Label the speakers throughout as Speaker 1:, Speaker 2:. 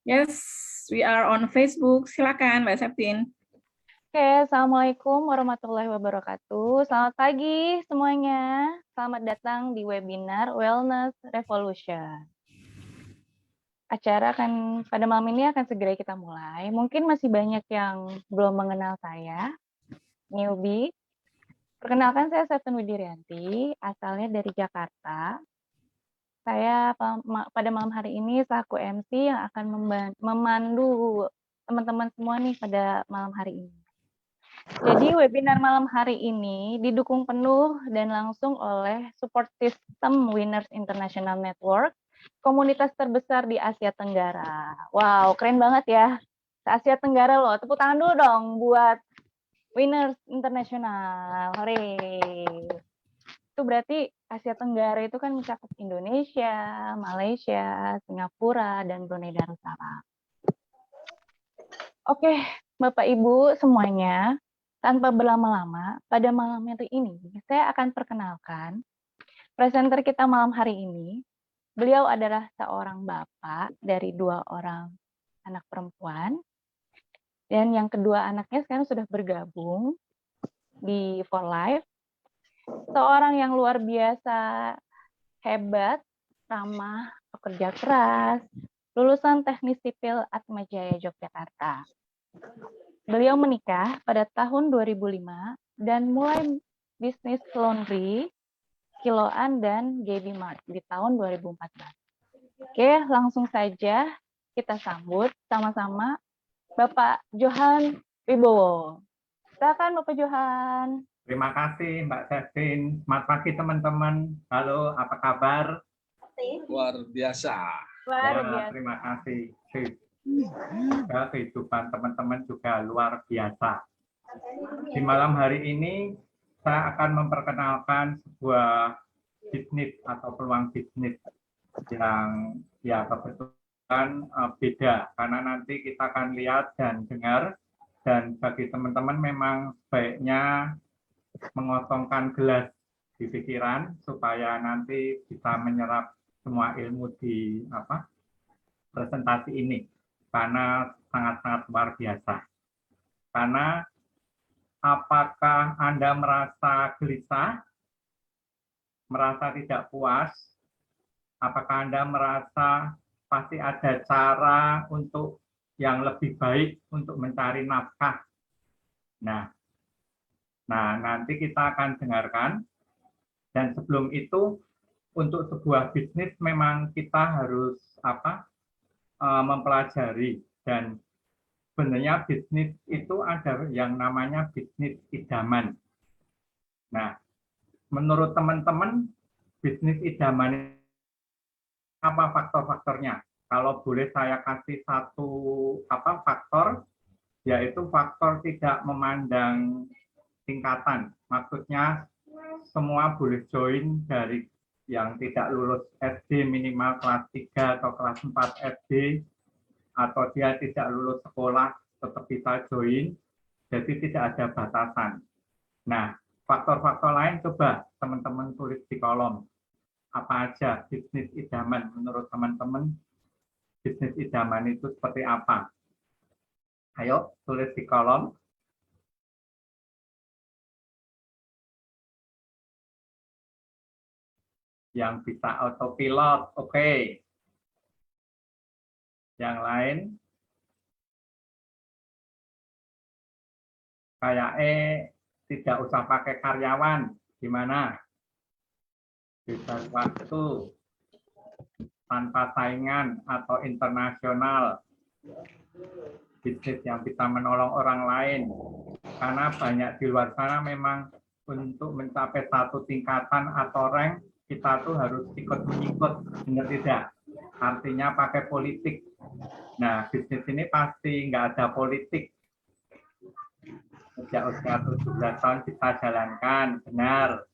Speaker 1: Yes, we are on Facebook. Silakan, Mbak Septin.
Speaker 2: Oke, Assalamualaikum warahmatullahi wabarakatuh. Selamat pagi semuanya. Selamat datang di webinar Wellness Revolution. Acara pada malam ini akan segera kita mulai. Mungkin masih banyak yang belum mengenal saya, newbie. Perkenalkan, saya Septin Widirianti, asalnya dari Jakarta. Saya pada malam hari ini selaku MC yang akan memandu teman-teman semua nih pada malam hari ini. Jadi webinar malam hari ini didukung penuh dan langsung oleh support system Winners International Network, komunitas terbesar di Asia Tenggara. Wow, keren banget ya. Asia Tenggara loh, tepuk tangan dulu dong buat Winners International. Hore. Itu berarti Asia Tenggara itu kan mencakup Indonesia, Malaysia, Singapura, dan Brunei Darussalam. Oke, Bapak Ibu semuanya, tanpa berlama-lama, pada malam hari ini saya akan perkenalkan presenter kita malam hari ini. Beliau adalah seorang bapak dari 2 orang anak perempuan, dan yang kedua anaknya sekarang sudah bergabung di For Life. Seorang yang luar biasa hebat, ramah, pekerja keras, lulusan Teknik Sipil Atmajaya Yogyakarta. Beliau menikah pada tahun 2005 dan mulai bisnis laundry, kiloan, dan GB Mart di tahun 2014. Oke, langsung saja kita sambut sama-sama Bapak Johan Wibowo. Silakan Bapak Johan.
Speaker 3: Terima kasih Mbak Septin. Selamat pagi teman-teman. Halo, apa kabar?
Speaker 4: Luar biasa.
Speaker 3: Terima kasih. Ya, kehidupan teman-teman juga luar biasa. Di malam hari ini saya akan memperkenalkan sebuah bisnis atau peluang bisnis yang ya kebetulan beda, karena nanti kita akan lihat dan dengar, dan bagi teman-teman memang sebaiknya mengosongkan gelas di pikiran supaya nanti bisa menyerap semua ilmu di presentasi ini, karena sangat-sangat luar biasa. Karena apakah Anda merasa gelisah, merasa tidak puas, apakah Anda merasa pasti ada cara untuk yang lebih baik untuk mencari nafkah? Nah, nanti kita akan dengarkan. Dan sebelum itu, untuk sebuah bisnis memang kita harus mempelajari, dan sebenarnya bisnis itu ada yang namanya bisnis idaman. Nah, menurut teman-teman, bisnis idaman apa faktor-faktornya? Kalau boleh saya kasih satu faktor, yaitu faktor tidak memandang tingkatan. Maksudnya semua boleh join, dari yang tidak lulus SD minimal kelas 3 atau kelas 4 SD, atau dia tidak lulus sekolah tetap bisa join, jadi tidak ada batasan. Nah, faktor-faktor lain coba teman-teman tulis di kolom. Apa aja bisnis idaman menurut teman-teman? Bisnis idaman itu seperti apa? Ayo tulis di kolom. Yang bisa autopilot, oke. Yang lain? Kayak tidak usah pakai karyawan, gimana? Bisa waktu, tanpa saingan atau internasional, bisnis yang bisa menolong orang lain. Karena banyak di luar sana memang untuk mencapai satu tingkatan atau rank, kita tuh harus ikut menyikut, benar tidak? Artinya pakai politik. Nah, bisnis ini pasti nggak ada politik. Sejak usia 17 tahun kita jalankan, benar.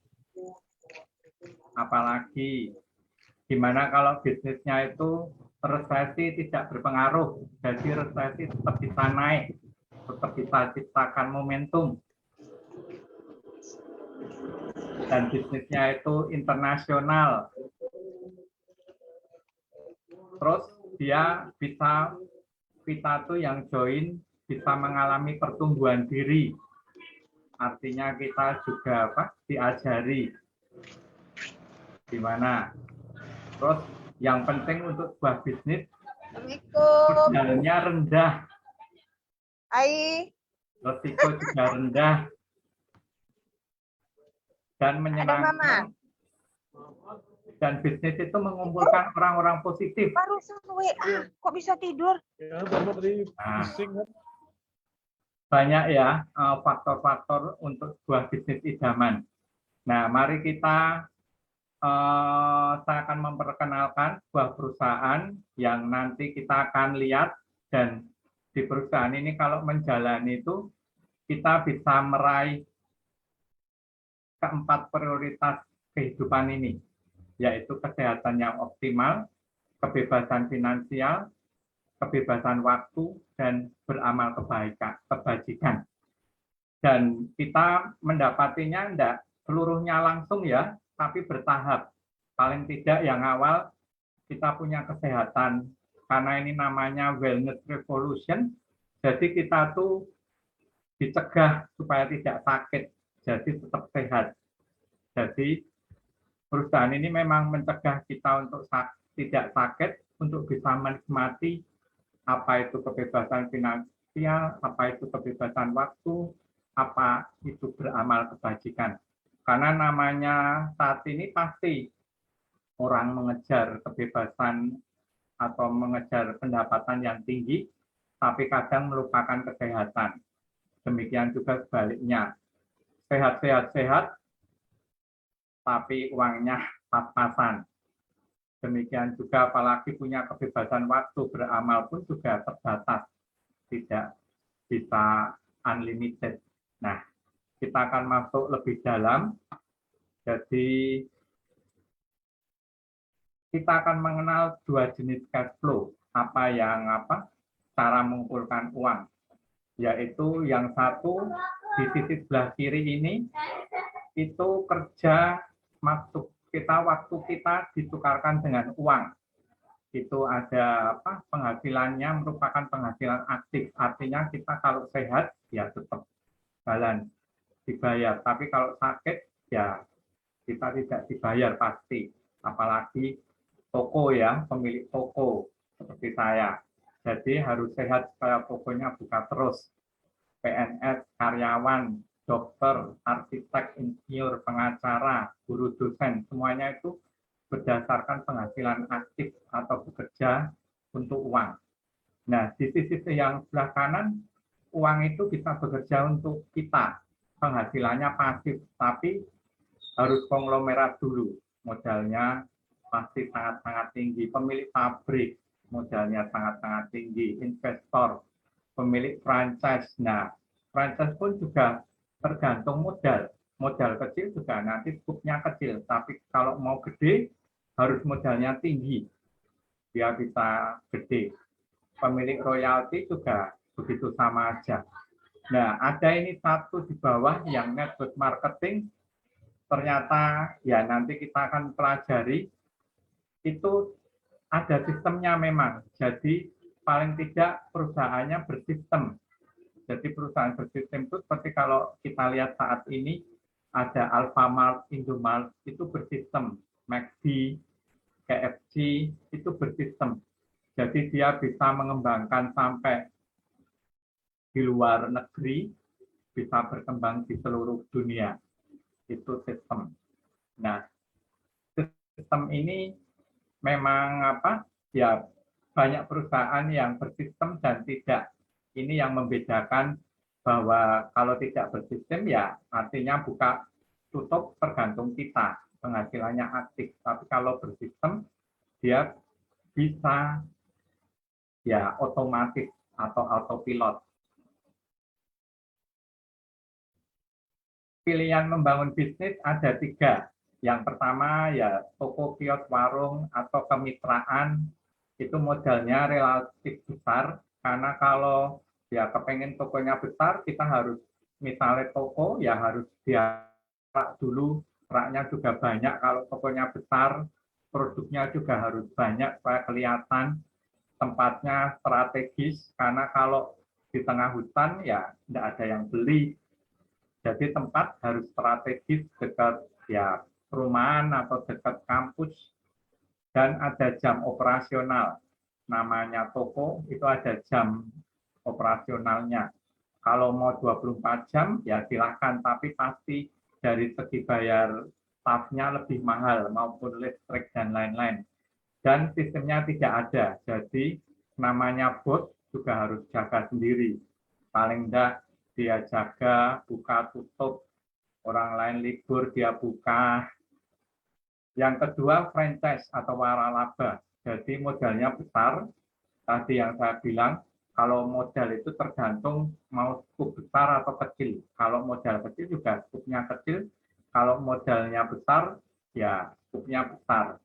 Speaker 3: Apalagi, gimana kalau bisnisnya itu resesi tidak berpengaruh, jadi resesi tetap bisa naik, tetap bisa ciptakan momentum. Dan bisnisnya itu internasional. Terus dia bisa kita tuh yang join bisa mengalami pertumbuhan diri. Artinya kita juga diajari gimana. Terus yang penting untuk sebuah bisnis, modalnya rendah. Risiko juga rendah. Dan menyenangkan. Dan bisnis itu mengumpulkan orang-orang positif.
Speaker 5: Barusan WA, kok bisa tidur?
Speaker 3: Nah, banyak ya faktor-faktor untuk sebuah bisnis idaman. Nah, mari kita, saya akan memperkenalkan sebuah perusahaan yang nanti kita akan lihat, dan di perusahaan ini kalau menjalani itu kita bisa meraih keempat prioritas kehidupan ini, yaitu kesehatan yang optimal, kebebasan finansial, kebebasan waktu, dan beramal kebajikan. Dan kita mendapatinya enggak seluruhnya langsung ya, tapi bertahap. Paling tidak yang awal kita punya kesehatan, karena ini namanya wellness revolution, jadi kita tuh dicegah supaya tidak sakit, jadi tetap sehat. Jadi perusahaan ini memang mencegah kita untuk tidak sakit, untuk bisa menikmati apa itu kebebasan finansial, apa itu kebebasan waktu, apa itu beramal kebajikan. Karena namanya saat ini pasti orang mengejar kebebasan atau mengejar pendapatan yang tinggi, tapi kadang melupakan kesehatan. Demikian juga sebaliknya. Sehat-sehat, tapi uangnya pas-pasan. Demikian juga apalagi punya kebebasan waktu, beramal pun juga terbatas, tidak bisa unlimited. Nah, kita akan masuk lebih dalam. Jadi kita akan mengenal dua jenis cash flow. Cara mengumpulkan uang. Yaitu yang satu di sisi sebelah kiri ini itu kerja masuk kita, waktu kita ditukarkan dengan uang. Itu ada penghasilannya merupakan penghasilan aktif. Artinya kita kalau sehat ya tetap jalan dibayar. Tapi kalau sakit ya kita tidak dibayar pasti. Apalagi toko ya, pemilik toko seperti saya. Jadi harus sehat supaya tokonya buka terus. PNS, karyawan, dokter, arsitek, insinyur, pengacara, guru dosen, semuanya itu berdasarkan penghasilan aktif atau bekerja untuk uang. Nah, di sisi yang sebelah kanan, uang itu bisa bekerja untuk kita. Penghasilannya pasif, tapi harus konglomerat dulu. Modalnya pasti sangat-sangat tinggi. Pemilik pabrik, modalnya sangat-sangat tinggi. Investor, pemilik franchise. Nah, franchise pun juga tergantung modal. Modal kecil juga nanti skupnya kecil, tapi kalau mau gede harus modalnya tinggi biar bisa gede. Pemilik royalti juga begitu sama aja. Nah, ada ini satu di bawah yang network marketing. Ternyata ya nanti kita akan pelajari, itu ada sistemnya memang. Jadi paling tidak perusahaannya bersistem. Jadi perusahaan bersistem itu seperti kalau kita lihat saat ini ada Alfamart, Indomart itu bersistem, McD, KFC itu bersistem. Jadi dia bisa mengembangkan sampai di luar negeri, bisa berkembang di seluruh dunia. Itu sistem. Nah, sistem ini memang ya banyak perusahaan yang bersistem dan tidak. Ini yang membedakan bahwa kalau tidak bersistem ya artinya buka tutup tergantung kita, penghasilannya aktif. Tapi kalau bersistem dia bisa ya otomatis atau autopilot. Pilihan membangun bisnis ada 3. Yang pertama ya toko, kios, warung atau kemitraan, itu modalnya relatif besar, karena kalau ya kepengen tokonya besar, kita harus misalnya toko ya harus dia rak dulu, raknya juga banyak. Kalau tokonya besar, produknya juga harus banyak supaya kelihatan. tempatnya strategis karena kalau di tengah hutan ya tidak ada yang beli. Jadi tempat harus strategis dekat ya perumahan atau dekat kampus dan ada jam operasional. Namanya toko itu ada jam operasionalnya. Kalau mau 24 jam ya silahkan, tapi pasti dari segi bayar stafnya lebih mahal maupun listrik dan lain-lain. Dan sistemnya tidak ada, jadi namanya bos juga harus jaga sendiri. Paling enggak dia jaga, buka tutup, orang lain libur dia buka. Yang kedua franchise atau waralaba, jadi modalnya besar. Tadi yang saya bilang, kalau modal itu tergantung mau skup besar atau kecil. Kalau modal kecil juga skupnya kecil, kalau modalnya besar ya skupnya besar.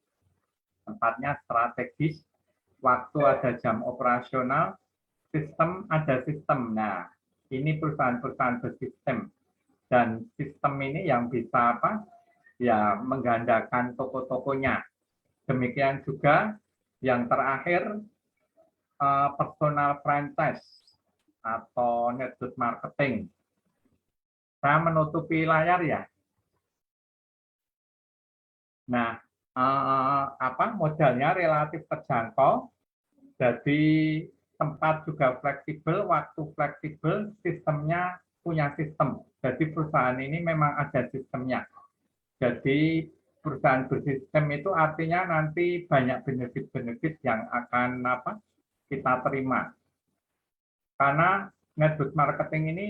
Speaker 3: Tempatnya strategis, waktu ada jam operasional, sistem ada sistem. Nah, ini perusahaan-perusahaan bersistem. Dan sistem ini yang bisa apa? Ya, menggandakan toko-tokonya. Demikian juga yang terakhir, personal franchise atau network marketing. Saya menutupi layar ya. Nah, modalnya relatif terjangkau, jadi tempat juga fleksibel, waktu fleksibel, sistemnya punya sistem. Jadi perusahaan ini memang ada sistemnya. Jadi perusahaan bersistem itu artinya nanti banyak benefit-benefit yang akan kita terima. Karena network marketing ini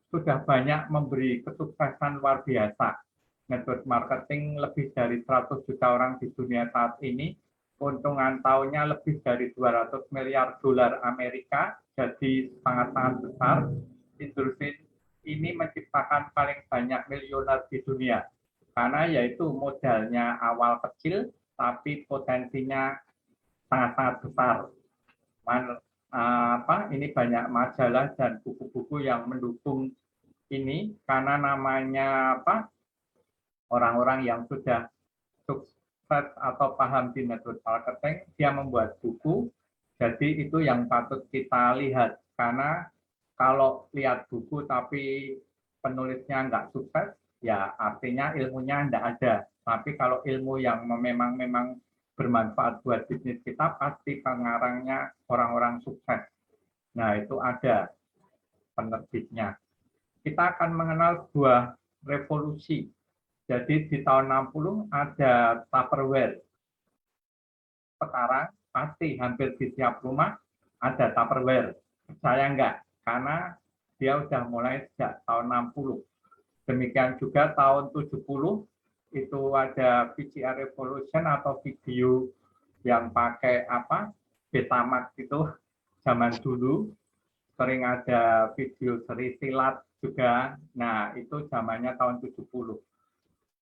Speaker 3: sudah banyak memberi kesuksesan luar biasa. Network marketing lebih dari 100 juta orang di dunia saat ini, keuntungan tahunnya lebih dari 200 miliar dolar Amerika, jadi sangat-sangat besar. Industri ini menciptakan paling banyak miliuner di dunia, karena yaitu modalnya awal kecil, tapi potensinya sangat-sangat besar. Ini banyak majalah dan buku-buku yang mendukung ini, karena namanya orang-orang yang sudah sukses atau paham di network marketing, dia membuat buku, jadi itu yang patut kita lihat. Karena kalau lihat buku tapi penulisnya nggak sukses, ya artinya ilmunya nggak ada. Tapi kalau ilmu yang memang bermanfaat buat bisnis kita, pasti pengarangnya orang-orang sukses. Nah, itu ada penerbitnya. Kita akan mengenal sebuah revolusi. Jadi di tahun 60 ada Tupperware. Sekarang pasti hampir di setiap rumah ada Tupperware. Percaya enggak? Karena dia sudah mulai sejak tahun 60. Demikian juga tahun 70 itu ada VCR Revolution atau video yang pakai Betamax itu zaman dulu. Sering ada video seri silat juga. Nah, itu zamannya tahun 70.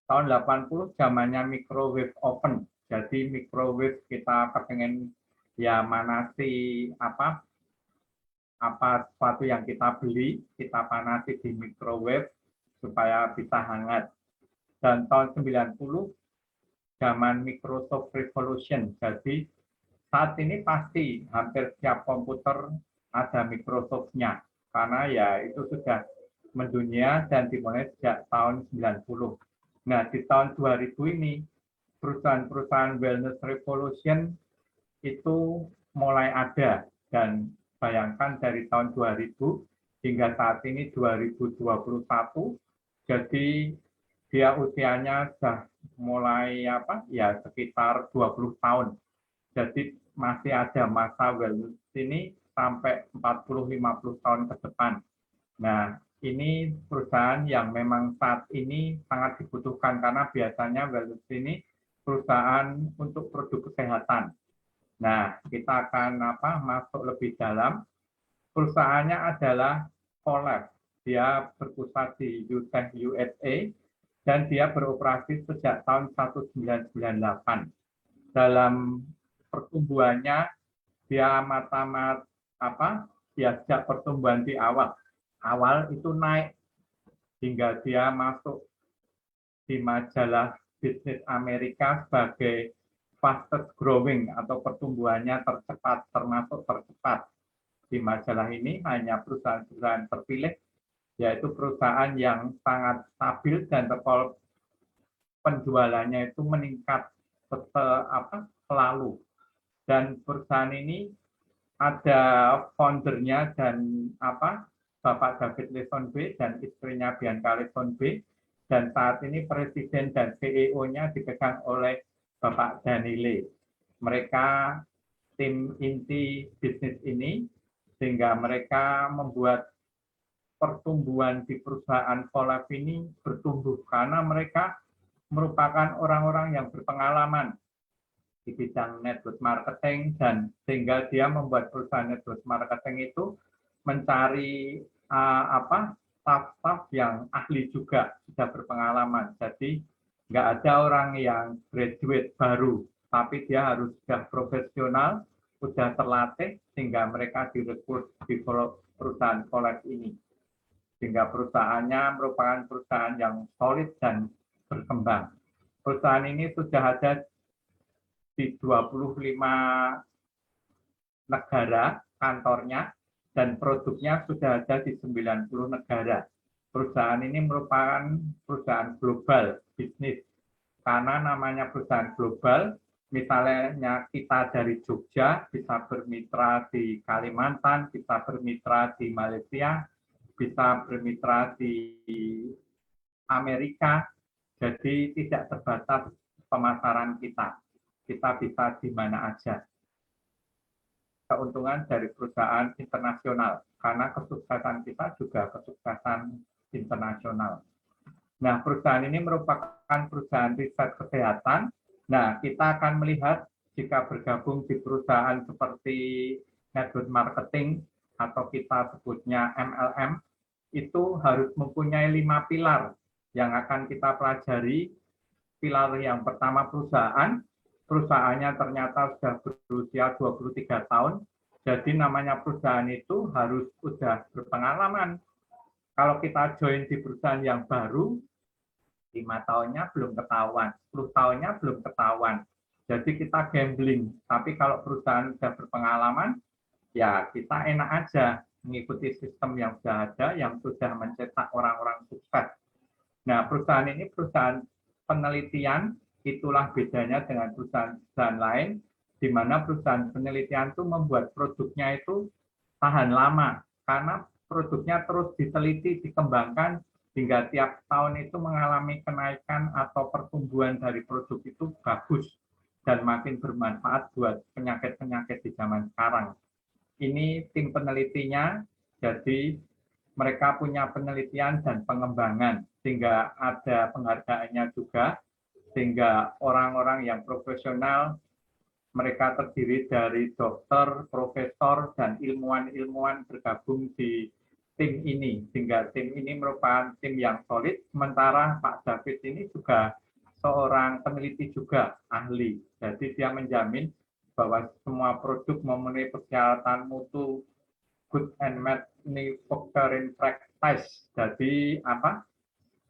Speaker 3: Tahun 80 zamannya microwave oven. Jadi microwave kita kepengen ya manasi sesuatu yang kita beli, kita panasi di microwave supaya bisa hangat. Dan tahun 90 zaman Microsoft Revolution. Jadi saat ini pasti hampir setiap komputer ada Microsoft-nya. Karena ya itu sudah mendunia dan dimulai sejak tahun 90. Nah, di tahun 2000 ini, perusahaan-perusahaan wellness revolution itu mulai ada. Dan bayangkan dari tahun 2000 hingga saat ini 2021, jadi dia usianya sudah mulai sekitar 20 tahun. Jadi masih ada masa wellness ini sampai 40-50 tahun ke depan. Nah, ini perusahaan yang memang saat ini sangat dibutuhkan karena biasanya wellness ini perusahaan untuk produk kesehatan. Nah, kita akan masuk lebih dalam. Perusahaannya adalah Colab. Dia berpusat di Utah, USA, dan dia beroperasi sejak tahun 1998. Dalam pertumbuhannya, dia dia sejak pertumbuhan di awal itu naik hingga dia masuk di majalah bisnis Amerika sebagai fastest growing atau pertumbuhannya tercepat, termasuk tercepat. Di majalah ini hanya perusahaan-perusahaan terpilih, yaitu perusahaan yang sangat stabil dan penjualannya itu meningkat selalu. Dan perusahaan ini ada foundernya dan Bapak David Leisonbe dan istrinya Bianca Leisonbe, dan saat ini presiden dan CEO-nya dipegang oleh Bapak Danile. Mereka tim inti bisnis ini, sehingga mereka membuat pertumbuhan di perusahaan Collab ini bertumbuh karena mereka merupakan orang-orang yang berpengalaman di bidang network marketing, dan sehingga dia membuat perusahaan network marketing itu mencari staff-staff yang ahli juga, sudah berpengalaman. Jadi nggak ada orang yang graduate baru, tapi dia harus sudah profesional, sudah terlatih, sehingga mereka direkrut di perusahaan Collab ini. Sehingga perusahaannya merupakan perusahaan yang solid dan berkembang. Perusahaan ini sudah ada di 25 negara kantornya, dan produknya sudah ada di 90 negara. Perusahaan ini merupakan perusahaan global bisnis, karena namanya perusahaan global. Misalnya kita dari Jogja bisa bermitra di Kalimantan, bisa bermitra di Malaysia, bisa bermitra di Amerika, jadi tidak terbatas pemasaran kita. Kita bisa di mana aja. Keuntungan dari perusahaan internasional, karena kesuksesan kita juga kesuksesan internasional. Nah, perusahaan ini merupakan perusahaan riset kesehatan. Nah, kita akan melihat jika bergabung di perusahaan seperti network marketing atau kita sebutnya MLM, itu harus mempunyai 5 pilar yang akan kita pelajari. Pilar yang pertama perusahaannya ternyata sudah berusia 23 tahun, jadi namanya perusahaan itu harus sudah berpengalaman. Kalau kita join di perusahaan yang baru, 5 tahunnya belum ketahuan, 10 tahunnya belum ketahuan. Jadi kita gambling. Tapi kalau perusahaan sudah berpengalaman, ya kita enak aja mengikuti sistem yang sudah ada, yang sudah mencetak orang-orang sukses. Nah, perusahaan ini perusahaan penelitian, itulah bedanya dengan perusahaan lain, di mana perusahaan penelitian itu membuat produknya itu tahan lama, karena produknya terus diteliti, dikembangkan, hingga tiap tahun itu mengalami kenaikan atau pertumbuhan dari produk itu bagus dan makin bermanfaat buat penyakit-penyakit di zaman sekarang. Ini tim penelitinya, jadi mereka punya penelitian dan pengembangan, sehingga ada penghargaannya juga, sehingga orang-orang yang profesional, mereka terdiri dari dokter, profesor, dan ilmuwan-ilmuwan bergabung di tim ini, sehingga tim ini merupakan tim yang solid. Sementara Pak David ini juga seorang peneliti juga, ahli. Jadi dia menjamin bahwa semua produk memenuhi persyaratan mutu good and manufacturing practice. Jadi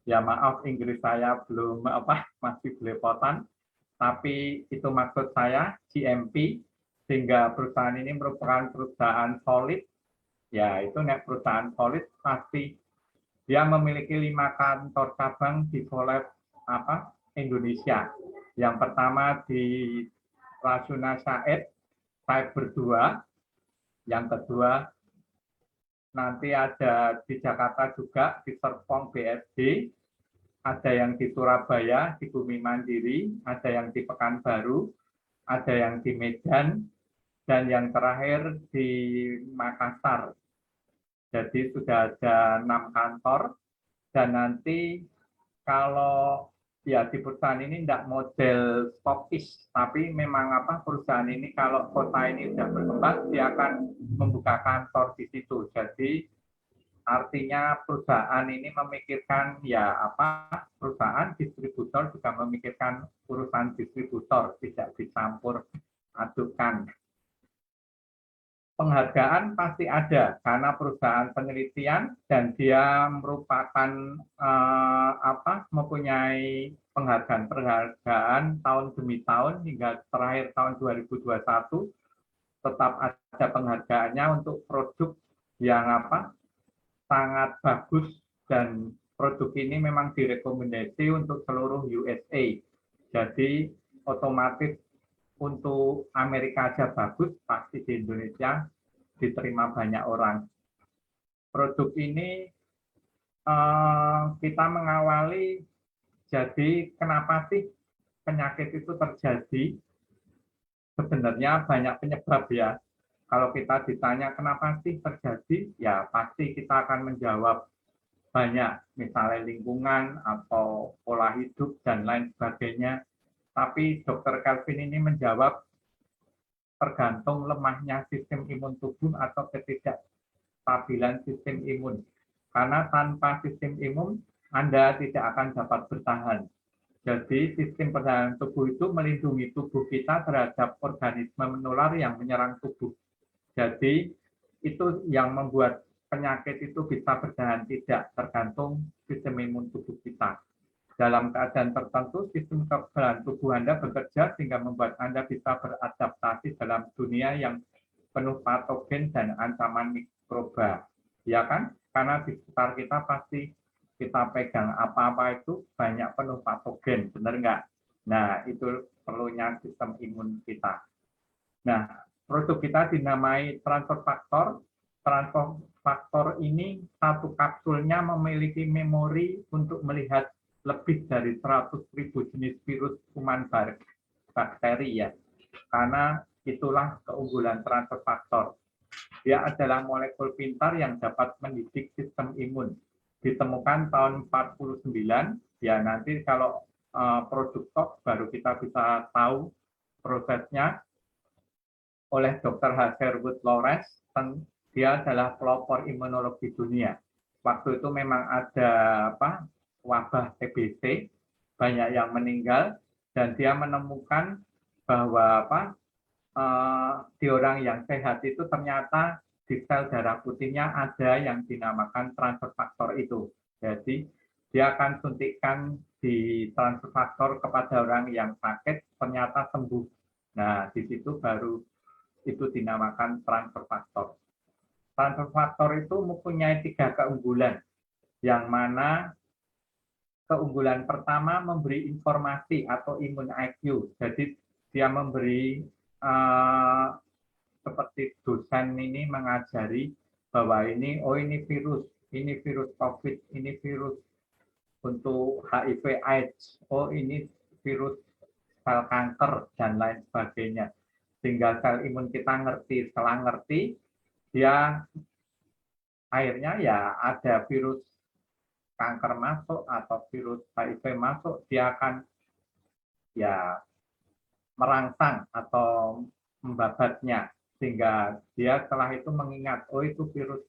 Speaker 3: ya maaf Inggris saya belum masih belepotan, tapi itu maksud saya GMP, sehingga perusahaan ini merupakan perusahaan solid. Ya, itu perusahaan solid pasti dia memiliki 5 kantor cabang di Collab Indonesia. Yang pertama di Rasuna Said, Cyber 2. Yang kedua nanti ada di Jakarta juga, di Serpong BSD. Ada yang di Surabaya, di Bumi Mandiri, ada yang di Pekanbaru, ada yang di Medan, dan yang terakhir di Makassar. Jadi sudah ada 6 kantor, dan nanti kalau ya di perusahaan ini tidak model stokis, tapi memang perusahaan ini kalau kota ini sudah berkembang, dia akan membuka kantor di situ. Jadi artinya perusahaan ini memikirkan perusahaan distributor juga memikirkan urusan distributor, tidak dicampur adukan. Penghargaan pasti ada karena perusahaan penelitian dan dia merupakan mempunyai penghargaan-penghargaan tahun demi tahun hingga terakhir tahun 2021 tetap ada penghargaannya untuk produk yang sangat bagus, dan produk ini memang direkomendasi untuk seluruh USA. Jadi otomatis untuk Amerika aja bagus, pasti di Indonesia diterima banyak orang. Produk ini kita mengawali, jadi kenapa sih penyakit itu terjadi? Sebenarnya banyak penyebab ya. Kalau kita ditanya kenapa sih terjadi, ya pasti kita akan menjawab banyak, misalnya lingkungan atau pola hidup dan lain sebagainya. Tapi Dr. Kelvin ini menjawab tergantung lemahnya sistem imun tubuh atau ketidakstabilan sistem imun. Karena tanpa sistem imun, Anda tidak akan dapat bertahan. Jadi sistem pertahanan tubuh itu melindungi tubuh kita terhadap organisme menular yang menyerang tubuh. Jadi itu yang membuat penyakit itu bisa bertahan, tidak tergantung sistem imun tubuh kita. Dalam keadaan tertentu, sistem kekebalan tubuh Anda bekerja sehingga membuat Anda bisa beradaptasi dalam dunia yang penuh patogen dan ancaman mikroba. Ya kan? Karena di sekitar kita pasti kita pegang apa-apa itu banyak penuh patogen, benar nggak? Nah, itu perlunya sistem imun kita. Nah, produk kita dinamai transfer faktor. Transfer faktor ini satu kapsulnya memiliki memori untuk melihat lebih dari 100.000 jenis virus kuman bakteri ya. Karena itulah keunggulan transfer faktor. Dia adalah molekul pintar yang dapat mendidik sistem imun. Ditemukan tahun 49, ya nanti kalau produk tok baru kita bisa tahu prosesnya oleh Dr. Hazelwood Lawrence. Dia adalah pelopor imunologi dunia. Waktu itu memang ada wabah TBC, banyak yang meninggal, dan dia menemukan bahwa di orang yang sehat itu ternyata di sel darah putihnya ada yang dinamakan transfer faktor itu. Jadi dia akan suntikan di transfer faktor kepada orang yang sakit, ternyata sembuh. Nah, di situ baru itu dinamakan transfer faktor. Transfer faktor itu mempunyai 3 keunggulan, yang mana keunggulan pertama memberi informasi atau imun IQ. Jadi dia memberi seperti dosen ini mengajari bahwa ini virus COVID, ini virus untuk HIV AIDS, ini virus sel kanker dan lain sebagainya. Sehingga sel imun kita ngerti, setelah ngerti, dia akhirnya ya ada virus kanker masuk atau virus HIV masuk, dia akan ya merangsang atau membabatnya, sehingga dia setelah itu mengingat, oh itu virus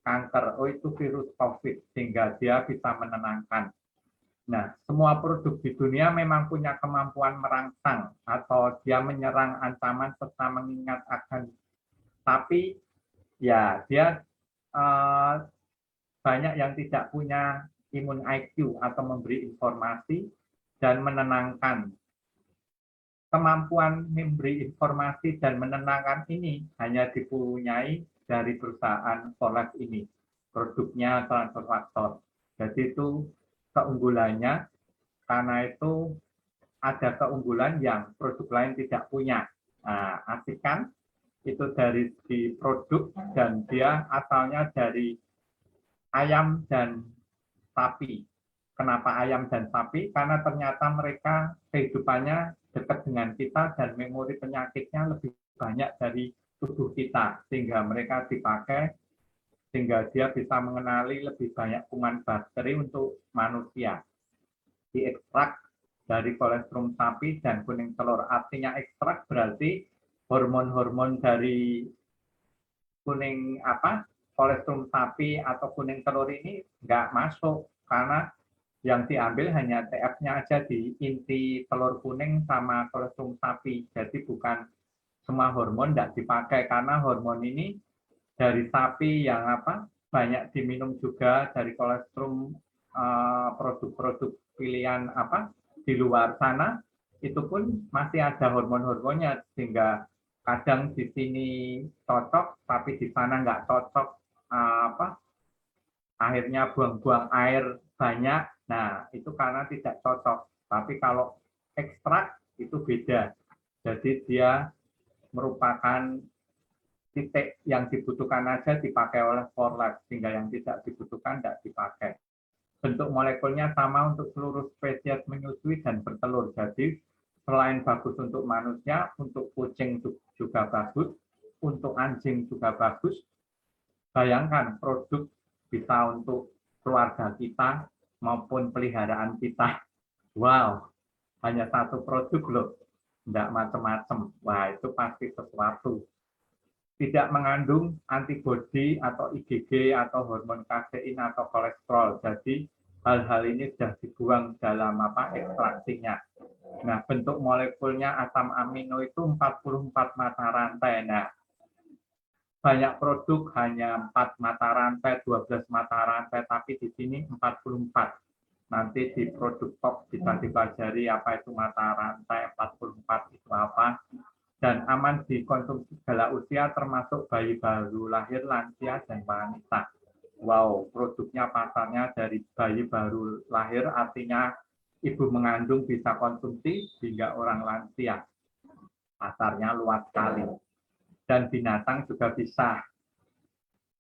Speaker 3: kanker, oh itu virus COVID, sehingga dia bisa menenangkan. Nah, semua produk di dunia memang punya kemampuan merangsang atau dia menyerang ancaman serta mengingat akan, tapi ya dia banyak yang tidak punya imun IQ atau memberi informasi dan menenangkan. Kemampuan memberi informasi dan menenangkan ini hanya dipunyai dari perusahaan Forlex ini, produknya transfer faktor. Jadi itu keunggulannya, karena itu ada keunggulan yang produk lain tidak punya. Nah, asik kan? Itu dari segi produk, dan dia asalnya dari ayam dan sapi. Kenapa ayam dan sapi? Karena ternyata mereka kehidupannya dekat dengan kita dan memori penyakitnya lebih banyak dari tubuh kita, sehingga mereka dipakai, sehingga dia bisa mengenali lebih banyak kuman bakteri untuk manusia. Diekstrak dari kolostrum sapi dan kuning telur. Artinya ekstrak berarti hormon-hormon dari kuning kolostrum sapi atau kuning telur ini nggak masuk, karena yang diambil hanya TF-nya aja di inti telur kuning sama kolostrum sapi. Jadi bukan semua hormon tidak dipakai, karena hormon ini dari sapi yang banyak diminum juga, dari kolostrum produk-produk pilihan di luar sana itu pun masih ada hormon-hormonnya, sehingga kadang di sini cocok tapi di sana nggak cocok, akhirnya buang-buang air banyak. Nah, itu karena tidak cocok. Tapi kalau ekstrak itu beda. Jadi dia merupakan titik yang dibutuhkan aja dipakai oleh for life, sehingga yang tidak dibutuhkan tidak dipakai. Bentuk molekulnya sama untuk seluruh spesies menyusui dan bertelur. Jadi selain bagus untuk manusia, untuk kucing juga bagus, untuk anjing juga bagus. Bayangkan produk bisa untuk keluarga kita maupun peliharaan kita. Wow, hanya satu produk loh, tidak macam-macam. Wah, itu pasti sesuatu. Tidak mengandung antibodi atau IgG atau hormon kasein atau kolesterol. Jadi hal-hal ini sudah dibuang dalam ekstraksinya. Nah, bentuk molekulnya asam amino itu 44 mata rantai. Nah, banyak produk hanya 4 mata rantai, 12 mata rantai, tapi di sini 44. Nanti di produk top bisa dipelajari apa itu mata rantai 44 itu apa. Dan aman dikonsumsi segala usia termasuk bayi baru lahir, lansia, dan wanita. Wow, produknya pasarnya dari bayi baru lahir, artinya ibu mengandung bisa konsumsi hingga orang lansia. Pasarnya luas sekali. Dan binatang juga bisa.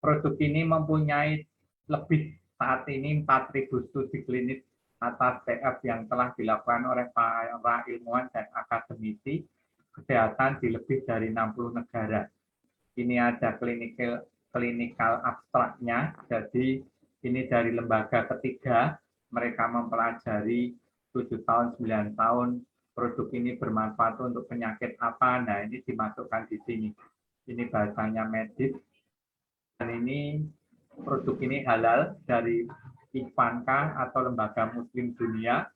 Speaker 3: Produk ini mempunyai lebih saat ini 4.000 studi klinis atas TF yang telah dilakukan oleh para ilmuwan dan akademisi kesehatan di lebih dari 60 negara. Ini ada klinikal abstraknya, jadi ini dari lembaga ketiga, mereka mempelajari 7 tahun, 9 tahun, produk ini bermanfaat untuk penyakit apa, nah ini dimasukkan di sini. Ini bahasanya medis, dan ini produk ini halal dari IFANKA atau Lembaga Muslim Dunia.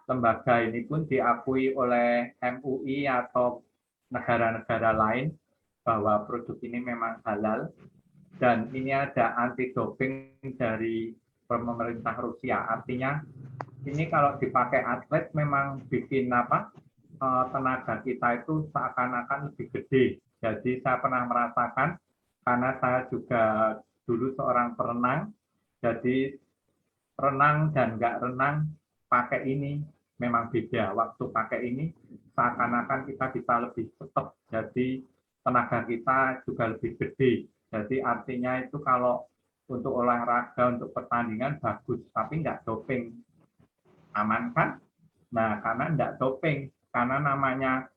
Speaker 3: Lembaga ini pun diakui oleh MUI atau negara-negara lain bahwa produk ini memang halal. Dan ini ada anti doping dari pemerintah Rusia. Artinya ini kalau dipakai atlet memang bikin tenaga kita itu seakan-akan lebih gede. Jadi saya pernah merasakan karena saya juga dulu seorang perenang. Jadi renang dan nggak renang pakai ini memang beda. Waktu pakai ini seakan-akan kita bisa lebih cepat. Jadi tenaga kita juga lebih gede. Jadi artinya itu kalau untuk olahraga, untuk pertandingan bagus, tapi nggak doping. Aman kan? Nah, karena nggak doping. Karena namanya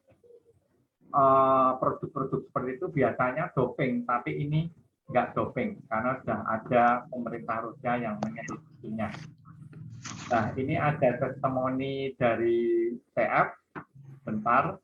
Speaker 3: produk-produk seperti itu biasanya doping, tapi ini nggak doping. Karena sudah ada pemerintah Rusia yang menyetujui-nya. Nah, ini ada testimoni dari TF. Bentar.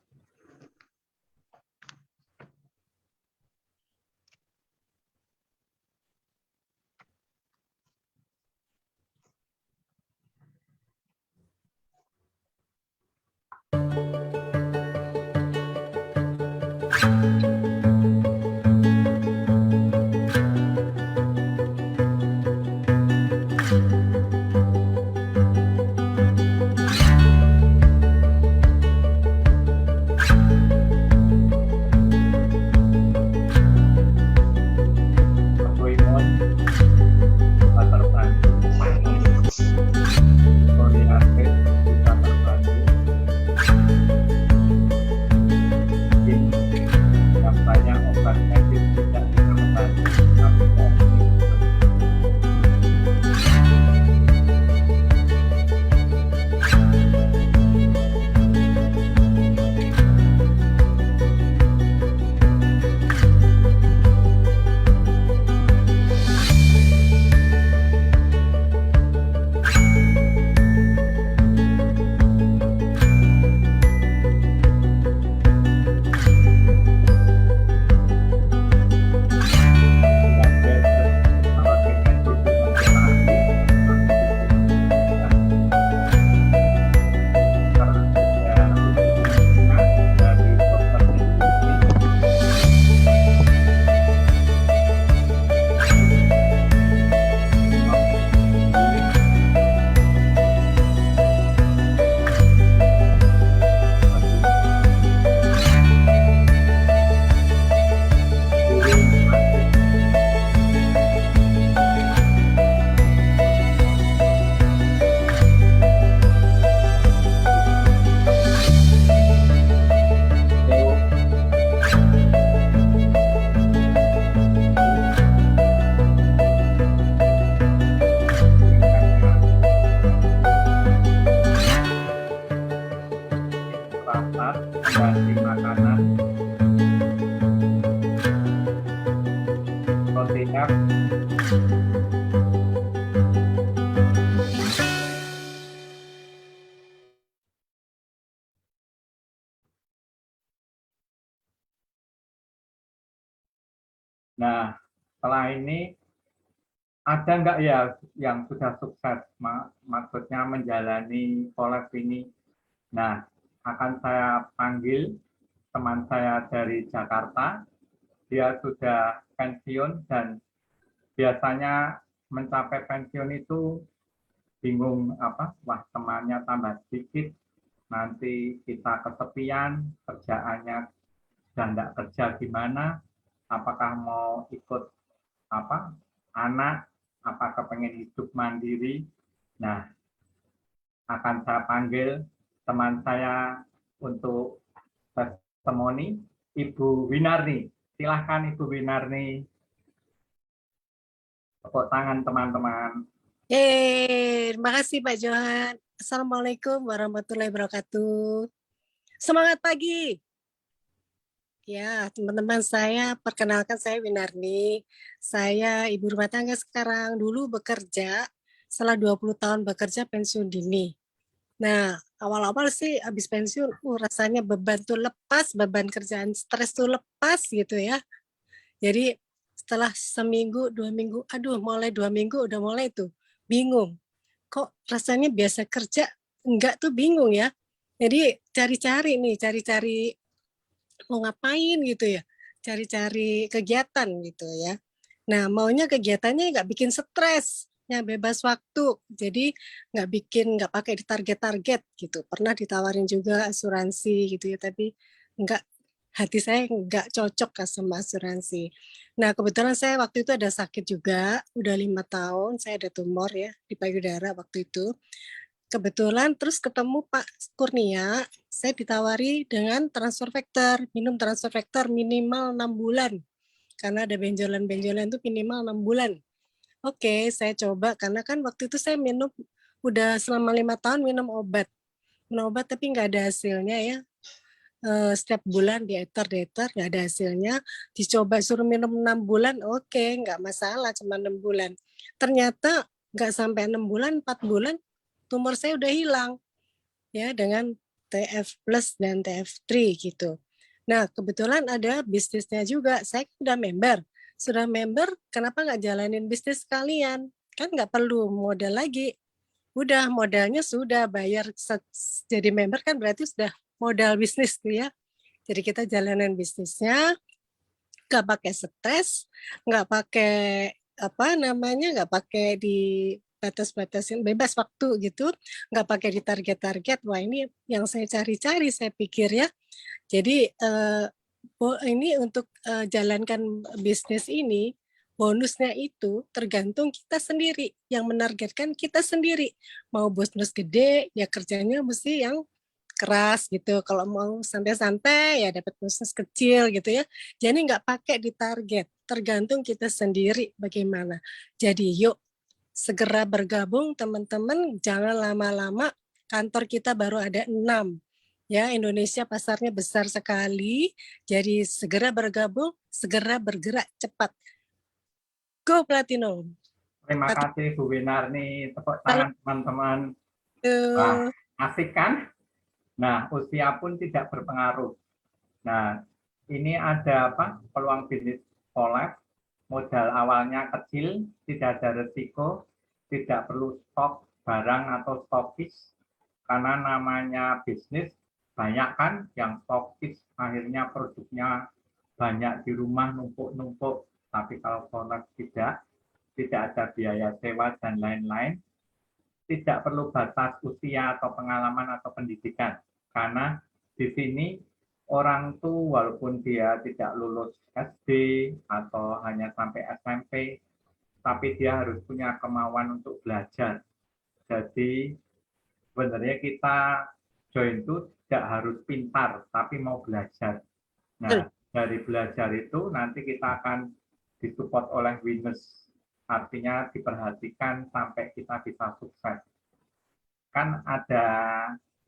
Speaker 3: Nah, setelah ini ada nggak ya yang sudah sukses, maksudnya menjalani kolab ini? Nah, akan saya panggil teman saya dari Jakarta. Dia sudah pensiun dan biasanya mencapai pensiun itu bingung wah temannya tambah sedikit, nanti kita kesepian, kerjaannya dan tidak kerja gimana, apakah mau ikut anak, apakah pengen hidup mandiri. Nah, akan saya panggil teman saya untuk testimoni, Ibu Winarni. Silahkan Ibu Winarni. Tepuk tangan teman-teman.
Speaker 6: Terima kasih Pak Johan. Assalamualaikum warahmatullahi wabarakatuh. Semangat pagi. Ya, teman-teman saya, perkenalkan saya Winarni. Saya ibu rumah tangga sekarang, dulu bekerja, setelah 20 tahun bekerja pensiun dini. Nah, awal-awal sih habis pensiun, rasanya beban tuh lepas, beban kerjaan stres tuh lepas gitu ya. Jadi setelah seminggu, 2 minggu, aduh mulai 2 minggu udah mulai tuh bingung. Kok rasanya biasa kerja, enggak tuh bingung ya. Jadi cari-cari mau ngapain gitu ya, cari-cari kegiatan gitu ya. Nah maunya kegiatannya nggak bikin stres, ya bebas waktu, jadi nggak pakai ditarget-target gitu. Pernah ditawarin juga asuransi gitu ya, tapi nggak, hati saya nggak cocok sama asuransi. Nah kebetulan saya waktu itu ada sakit juga, udah 5 tahun, saya ada tumor ya di payudara waktu itu. Kebetulan terus ketemu Pak Kurnia, saya ditawari dengan transfer factor, minum transfer factor minimal 6 bulan. Karena ada benjolan-benjolan itu minimal 6 bulan. Oke, saya coba karena kan waktu itu saya minum udah selama 5 tahun minum obat. Minum obat tapi nggak ada hasilnya ya. Setiap bulan dieter nggak ada hasilnya. Dicoba suruh minum 6 bulan, oke, nggak masalah, cuma 6 bulan. Ternyata nggak sampai 6 bulan, 4 bulan, tumor saya udah hilang ya dengan TF plus dan TF3 gitu. Nah kebetulan ada bisnisnya juga, saya sudah member, kenapa nggak jalanin bisnis sekalian? Kan nggak perlu modal lagi, udah modalnya sudah bayar jadi member kan berarti sudah modal bisnis tuh ya. Jadi kita jalanin bisnisnya, nggak pakai stres, nggak pakai nggak pakai di batas-batasin, bebas waktu gitu, nggak pakai di target-target. Wah ini yang saya cari-cari, saya pikir ya. Jadi ini untuk jalankan bisnis ini, bonusnya itu tergantung kita sendiri, yang menargetkan kita sendiri. Mau bonus gede, ya kerjanya mesti yang keras gitu. Kalau mau santai-santai ya dapat bonus kecil gitu ya. Jadi nggak pakai di target, tergantung kita sendiri bagaimana. Jadi yuk segera bergabung teman-teman, jangan lama-lama, kantor kita baru ada 6. Ya, Indonesia pasarnya besar sekali, jadi segera bergabung, segera bergerak cepat. Go Platinum.
Speaker 3: Terima kasih Bu Winarni, tepuk tangan teman-teman. Wah, asik kan? Nah, usia pun tidak berpengaruh. Nah, ini ada peluang bisnis collab, modal awalnya kecil, tidak ada resiko, tidak perlu stok barang atau stokis, karena namanya bisnis banyak kan yang stokis, akhirnya produknya banyak di rumah numpuk-numpuk. Tapi kalau collab tidak ada biaya sewa dan lain-lain, tidak perlu batas usia atau pengalaman atau pendidikan, karena di sini orang tuh walaupun dia tidak lulus SD atau hanya sampai SMP, tapi dia harus punya kemauan untuk belajar. Jadi sebenarnya kita join itu tidak harus pintar, tapi mau belajar. Nah, dari belajar itu nanti kita akan disupport oleh winners, artinya diperhatikan sampai kita bisa sukses. Kan ada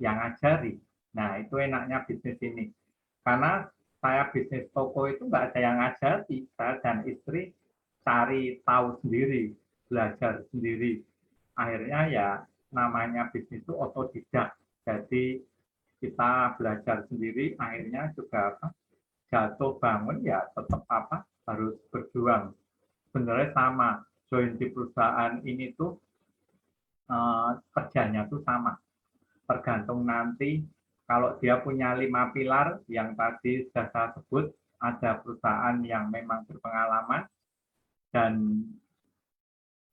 Speaker 3: yang ngajari. Nah, itu enaknya bisnis ini. Karena saya bisnis toko itu nggak ada yang ngajari. Saya dan istri cari tahu sendiri, belajar sendiri. Akhirnya ya namanya bisnis itu otodidak. Jadi kita belajar sendiri, akhirnya juga jatuh bangun ya tetap harus berjuang. Sebenarnya sama, join di perusahaan ini tuh kerjanya tuh sama. Tergantung nanti kalau dia punya 5 pilar yang tadi sudah saya sebut, ada perusahaan yang memang berpengalaman dan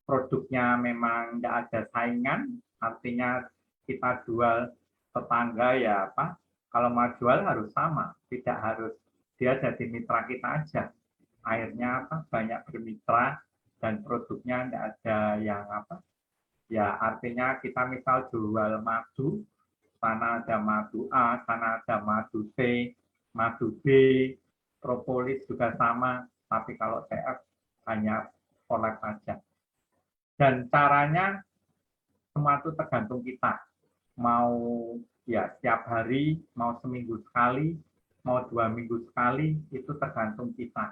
Speaker 3: produknya memang tidak ada saingan, artinya kita jual tetangga ya apa, kalau mau jual harus sama, tidak harus dia jadi mitra kita aja. Akhirnya apa, banyak bermitra dan produknya tidak ada yang apa, ya artinya kita misal jual madu, sana ada madu A, sana ada madu C, madu B, propolis juga sama, tapi kalau TF hanya collab saja. Dan caranya semua itu tergantung kita. Mau ya setiap hari, mau seminggu sekali, mau 2 minggu sekali, itu tergantung kita.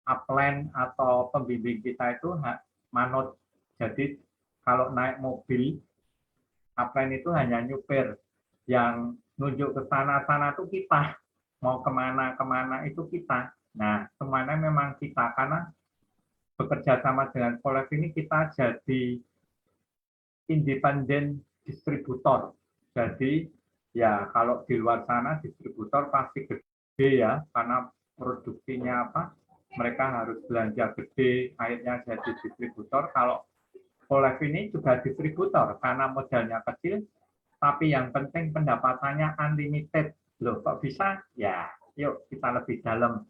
Speaker 3: Upline atau pembimbing kita itu manut. Jadi kalau naik mobil, upline itu hanya nyupir. Yang nunjuk ke sana-sana itu kita. Mau kemana-kemana itu kita. Nah, semuanya memang kita. Karena bekerja sama dengan Collab ini kita jadi independen distributor. Jadi ya kalau di luar sana distributor pasti gede ya, karena produksinya apa, mereka harus belanja gede, akhirnya jadi distributor. Kalau Collab ini juga distributor karena modalnya kecil, tapi yang penting pendapatannya unlimited. Loh kok bisa? Ya yuk kita lebih dalam.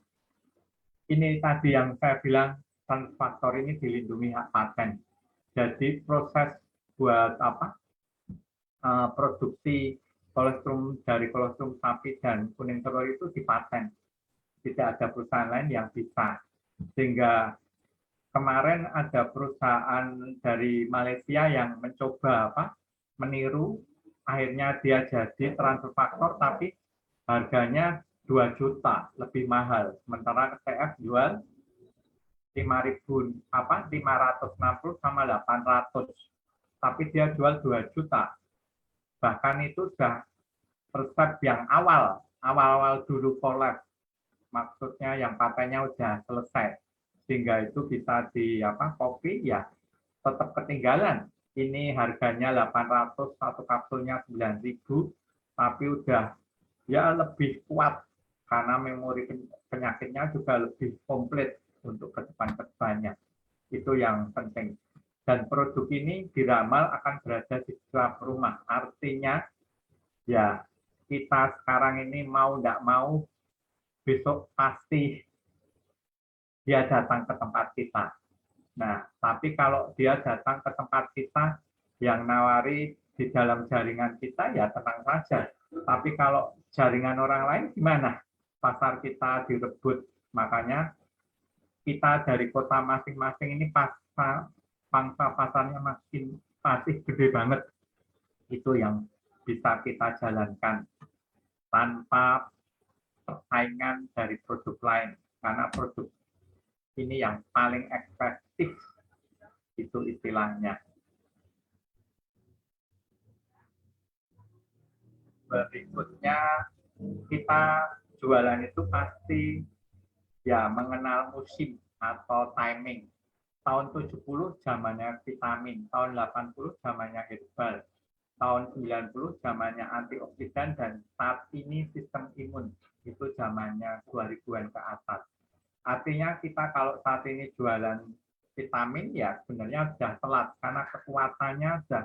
Speaker 3: Ini tadi yang saya bilang, faktor ini dilindungi hak paten. Jadi proses buat apa, produksi kolostrum dari kolostrum sapi dan kuning telur itu dipaten. Tidak ada perusahaan lain yang bisa. Sehingga kemarin ada perusahaan dari Malaysia yang mencoba apa, meniru, akhirnya dia jadi transfer faktor tapi harganya 2 juta lebih mahal. Sementara TF jual 5.000 apa 560 sama 800, tapi dia jual 2 juta. Bahkan itu sudah resep yang awal dulu Collab, maksudnya yang patennya udah selesai, sehingga itu bisa di apa, kopi ya tetap ketinggalan. Ini harganya 800, satu kapsulnya 9.000, tapi udah ya lebih kuat karena memori penyakitnya juga lebih komplit untuk ke depan-kedepannya. Itu yang penting. Dan produk ini diramal akan berada di setiap rumah. Artinya, ya kita sekarang ini mau tidak mau, besok pasti dia datang ke tempat kita. Nah, tapi kalau dia datang ke tempat kita, yang nawari di dalam jaringan kita, ya tenang saja. Tapi kalau jaringan orang lain gimana? Pasar kita direbut. Makanya kita dari kota masing-masing ini pangsa pasarnya masih gede banget. Itu yang bisa kita jalankan tanpa persaingan dari produk lain. Karena produk ini yang paling efektif, itu istilahnya. Berikutnya kita jualan itu pasti ya mengenal musim atau timing. Tahun 70 zamannya vitamin, tahun 80 zamannya herbal, tahun 90 zamannya antioksidan, dan saat ini sistem imun, itu zamannya 2000-an ke atas. Artinya kita kalau saat ini jualan vitamin ya sebenarnya sudah telat karena kekuatannya sudah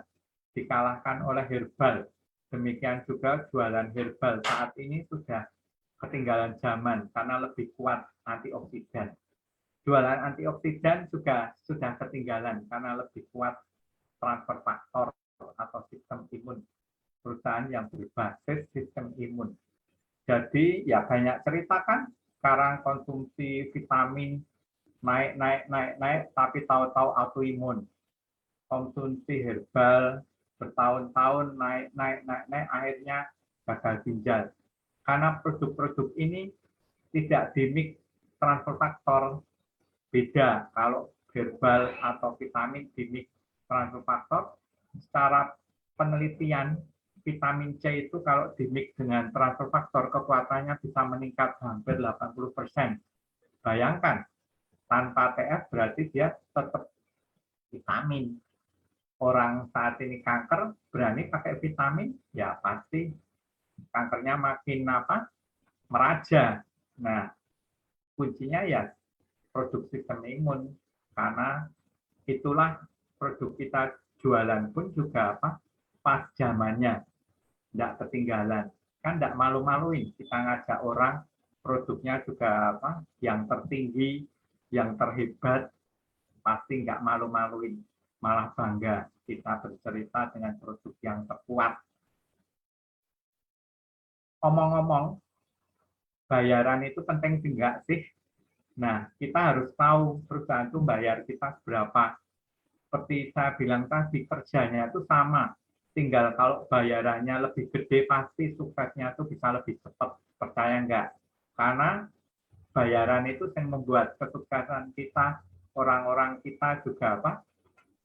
Speaker 3: dikalahkan oleh herbal. Demikian juga jualan herbal saat ini sudah ketinggalan zaman karena lebih kuat antioksidan. Jualan antioksidan juga sudah ketinggalan karena lebih kuat transfer faktor atau sistem imun. Perusahaan yang berbasis sistem imun. Jadi ya banyak cerita kan, sekarang konsumsi vitamin naik, tapi tahu-tahu autoimun. Konsumsi herbal bertahun-tahun naik, akhirnya gagal ginjal. Karena produk-produk ini tidak dimix transfer faktor, beda kalau herbal atau vitamin dimix transfer faktor. Secara penelitian, vitamin C itu kalau dimix dengan transfer faktor kekuatannya bisa meningkat hampir 80%. Bayangkan, tanpa TF berarti dia tetap vitamin. Orang saat ini kanker berani pakai vitamin, ya pasti kankernya makin meraja. Nah, kuncinya ya produk sistem imun, karena itulah produk kita jualan pun juga pas zamannya, tidak ketinggalan. Kan tidak malu-maluin kita ngajak orang, produknya juga yang tertinggi, yang terhebat, pasti nggak malu-maluin, malah bangga kita bercerita dengan produk yang terkuat. Omong-omong, bayaran itu penting enggak sih? Nah, kita harus tahu perusahaan itu bayar kita berapa. Seperti saya bilang tadi, kerjanya itu sama. Tinggal kalau bayarannya lebih gede, pasti suksesnya itu bisa lebih cepat. Percaya enggak? Karena bayaran itu yang membuat kesuksesan kita, orang-orang kita juga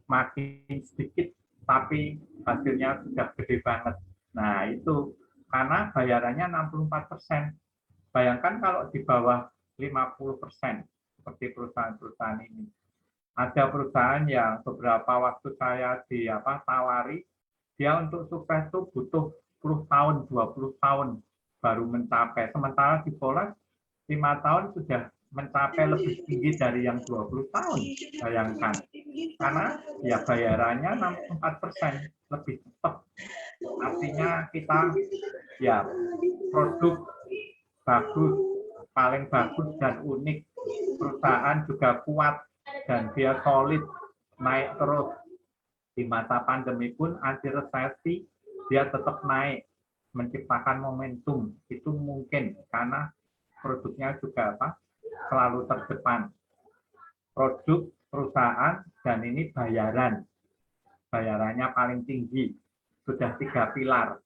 Speaker 3: makin sedikit, tapi hasilnya sudah gede banget. Nah, itu karena bayarannya 64%. Bayangkan kalau di bawah 50%, seperti perusahaan-perusahaan ini. Ada perusahaan yang beberapa waktu saya tawari, dia untuk sukses itu butuh 10 tahun, 20 tahun baru mencapai. Sementara di Poland 5 tahun sudah mencapai lebih tinggi dari yang 20 tahun. Bayangkan. Karena ya bayarannya 64%, lebih cepat. Artinya kita ya produk bagus, paling bagus dan unik. Perusahaan juga kuat dan dia solid, naik terus. Di masa pandemi pun anti resesi, dia tetap naik, menciptakan momentum. Itu mungkin karena produknya juga selalu terdepan. Produk, perusahaan, dan ini bayaran. Bayarannya paling tinggi. Sudah 3 pilar.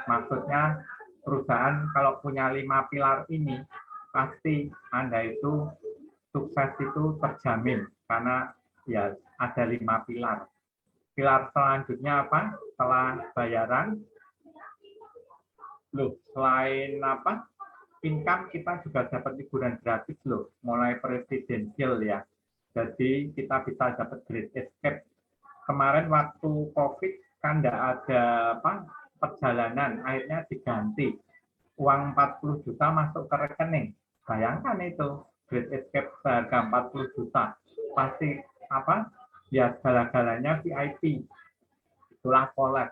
Speaker 3: Maksudnya perusahaan kalau punya 5 pilar ini, pasti Anda itu sukses itu terjamin. Karena ya ada 5 pilar. Pilar selanjutnya apa? Setelah bayaran, selain income, kita juga dapat liburan gratis mulai presidensial ya. Jadi kita bisa dapat Great Escape. Kemarin waktu COVID kan tidak ada perjalanan, akhirnya diganti. Uang 40 juta masuk ke rekening. Bayangkan itu, Great Escape seharga 40 juta. Pasti ya segala-galanya VIP. Itulah Collab.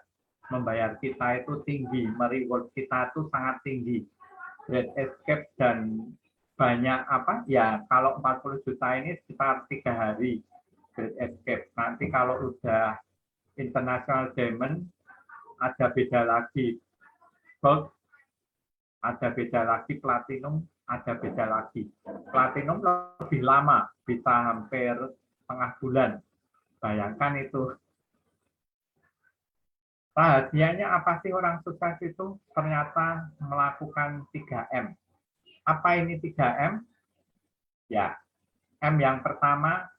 Speaker 3: Membayar kita itu tinggi, mereward kita itu sangat tinggi. Great Escape dan banyak ya kalau 40 juta ini sekitar 3 hari Great Escape. Nanti kalau udah International Diamond ada beda lagi. Gold ada beda lagi, Platinum ada beda lagi. Platinum lebih lama, bisa hampir setengah bulan. Bayangkan itu. Rahasianya apa sih orang sukses itu? Ternyata melakukan 3M. Apa ini 3M? Ya, M yang pertama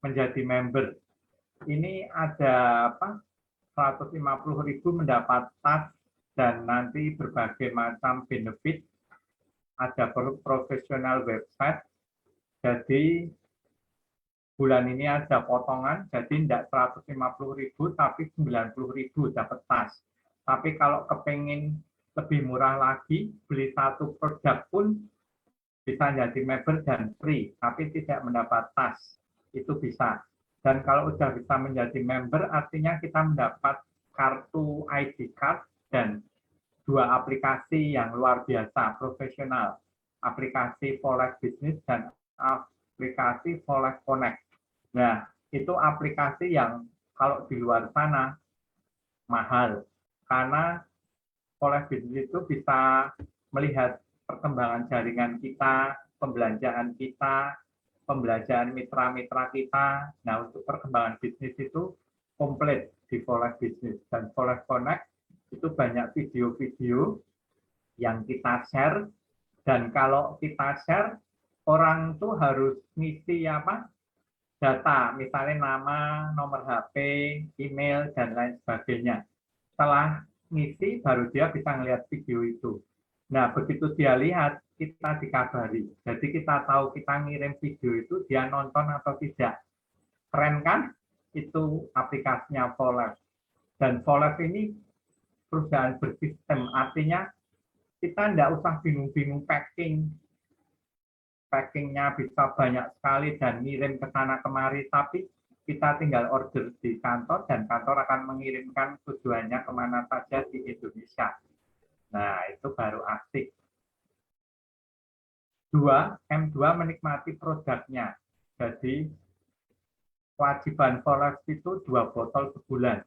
Speaker 3: menjadi member. Ini ada 150.000 mendapat tas dan nanti berbagai macam benefit. Ada profesional website. Jadi bulan ini ada potongan, jadi tidak 150.000 tapi 90.000 dapat tas. Tapi kalau kepengen lebih murah lagi, beli satu produk pun bisa jadi member dan free, tapi tidak mendapat tas. Itu bisa. Dan kalau sudah bisa menjadi member, artinya kita mendapat kartu ID card dan 2 aplikasi yang luar biasa, profesional. Aplikasi Folex Business dan aplikasi Folex Connect. Nah, itu aplikasi yang kalau di luar sana mahal. Karena Folex Business itu bisa melihat perkembangan jaringan kita, pembelanjaan kita, pembelanjaan mitra-mitra kita. Nah, untuk perkembangan bisnis itu komplit di Folex Business. Dan Folex Connect itu banyak video-video yang kita share. Dan kalau kita share, orang tuh harus ngisi data, misalnya nama, nomor HP, email, dan lain sebagainya. Setelah ngisi, baru dia bisa ngelihat video itu. Nah, begitu dia lihat, kita dikabari. Jadi kita tahu kita ngirim video itu, dia nonton atau tidak. Keren kan? Itu aplikasinya Volef. Dan Volef ini perusahaan bersistem, artinya kita tidak usah bingung-bingung packing. Packingnya bisa banyak sekali dan ngirim ke sana kemari, tapi kita tinggal order di kantor dan kantor akan mengirimkan tujuannya kemana saja di Indonesia. Nah, itu baru asik. M2 menikmati produknya. Jadi kewajiban Volef itu 2 botol sebulan.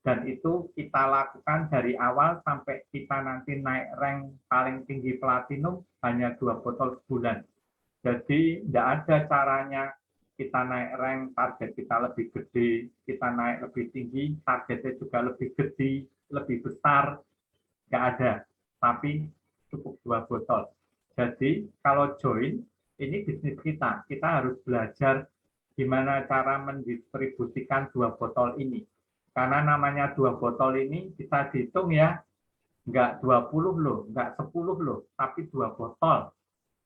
Speaker 3: Dan itu kita lakukan dari awal sampai kita nanti naik rank paling tinggi platinum hanya 2 botol sebulan. Jadi tidak ada caranya kita naik rank, target kita lebih gede, kita naik lebih tinggi, targetnya juga lebih gede, lebih besar. Nggak ada, tapi cukup 2 botol. Jadi kalau join, ini bisnis kita harus belajar gimana cara mendistribusikan 2 botol ini. Karena namanya 2 botol ini bisa dihitung ya, nggak 20 loh, nggak 10 loh, tapi 2 botol.